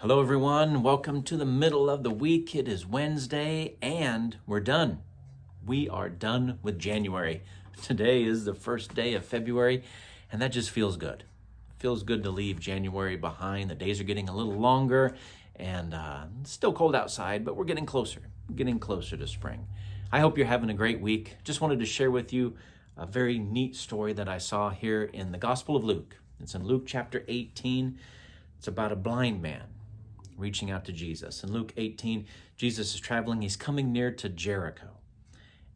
Hello, everyone. Welcome to the middle of the week. It is Wednesday, and we're done. We are done with January. Today is the first day of February, and that just feels good. It feels good to leave January behind. The days are getting a little longer, and it's still cold outside, but we're getting closer to spring. I hope you're having a great week. Just wanted to share with you a very neat story that I saw here in the Gospel of Luke. It's in Luke chapter 18. It's about a blind man reaching out to Jesus. In Luke 18, Jesus is traveling. He's coming near to Jericho.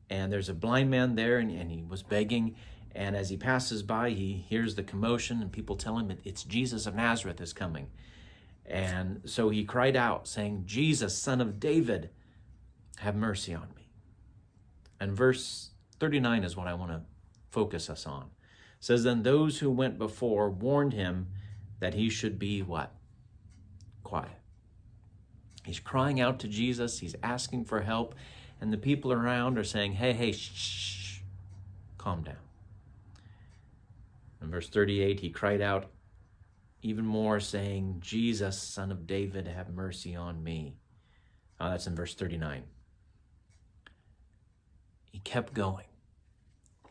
And there's a blind man there, and he was begging. And as he passes by, he hears the commotion, and people tell him it's Jesus of Nazareth is coming. And so he cried out, saying, "Jesus, Son of David, have mercy on me." And verse 39 is what I want to focus us on. It says, "Then those who went before warned him that he should be" what? Quiet. He's crying out to Jesus. He's asking for help. And the people around are saying, hey, shh, calm down. In verse 38, he cried out even more, saying, "Jesus, Son of David, have mercy on me." That's in verse 39. He kept going.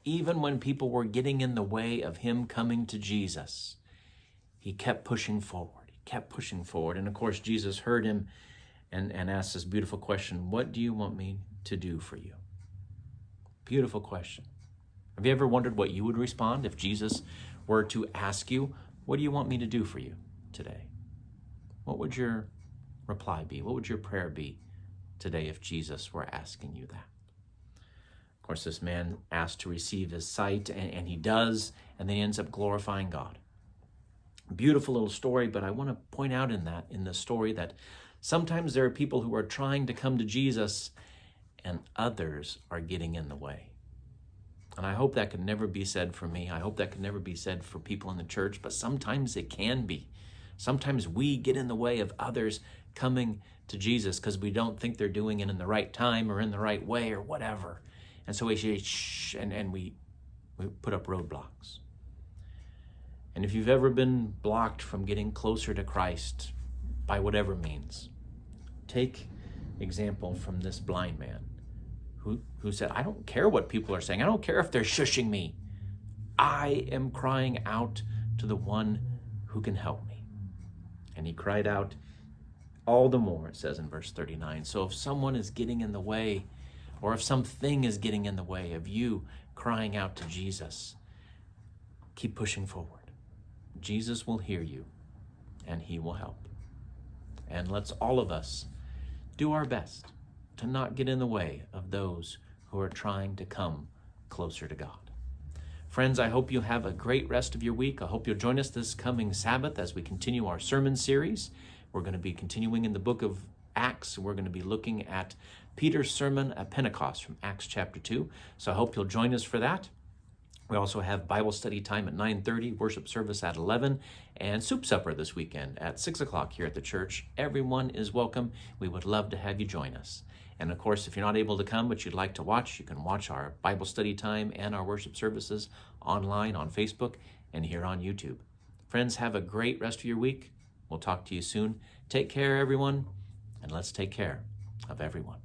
Even when people were getting in the way of him coming to Jesus, he kept pushing forward. He kept pushing forward. And of course, Jesus heard him and asked this beautiful question: "What do you want me to do for you?" Beautiful question. Have you ever wondered what you would respond if Jesus were to ask you, "What do you want me to do for you today?" What would your reply be? What would your prayer be today if Jesus were asking you that? Of course, this man asked to receive his sight, and he does, and then he ends up glorifying God. Beautiful little story, but I want to point out in the story that sometimes there are people who are trying to come to Jesus and others are getting in the way. And I hope that could never be said for me. I hope that could never be said for people in the church, but sometimes it can be. Sometimes we get in the way of others coming to Jesus because we don't think they're doing it in the right time or in the right way or whatever. And so we say, shh, and we put up roadblocks. And if you've ever been blocked from getting closer to Christ by whatever means, take example from this blind man who said, "I don't care what people are saying. I don't care if they're shushing me. I am crying out to the one who can help me." And he cried out all the more, it says in verse 39. So if someone is getting in the way, or if something is getting in the way of you crying out to Jesus, keep pushing forward. Jesus will hear you, and he will help. And let's all of us do our best to not get in the way of those who are trying to come closer to God. Friends, I hope you have a great rest of your week. I hope you'll join us this coming Sabbath as we continue our sermon series. We're going to be continuing in the book of Acts. We're going to be looking at Peter's sermon at Pentecost from Acts chapter 2. So I hope you'll join us for that. We also have Bible study time at 9:30, worship service at 11, and soup supper this weekend at 6 o'clock here at the church. Everyone is welcome. We would love to have you join us. And of course, if you're not able to come but you'd like to watch, you can watch our Bible study time and our worship services online on Facebook and here on YouTube. Friends, have a great rest of your week. We'll talk to you soon. Take care, everyone, and let's take care of everyone.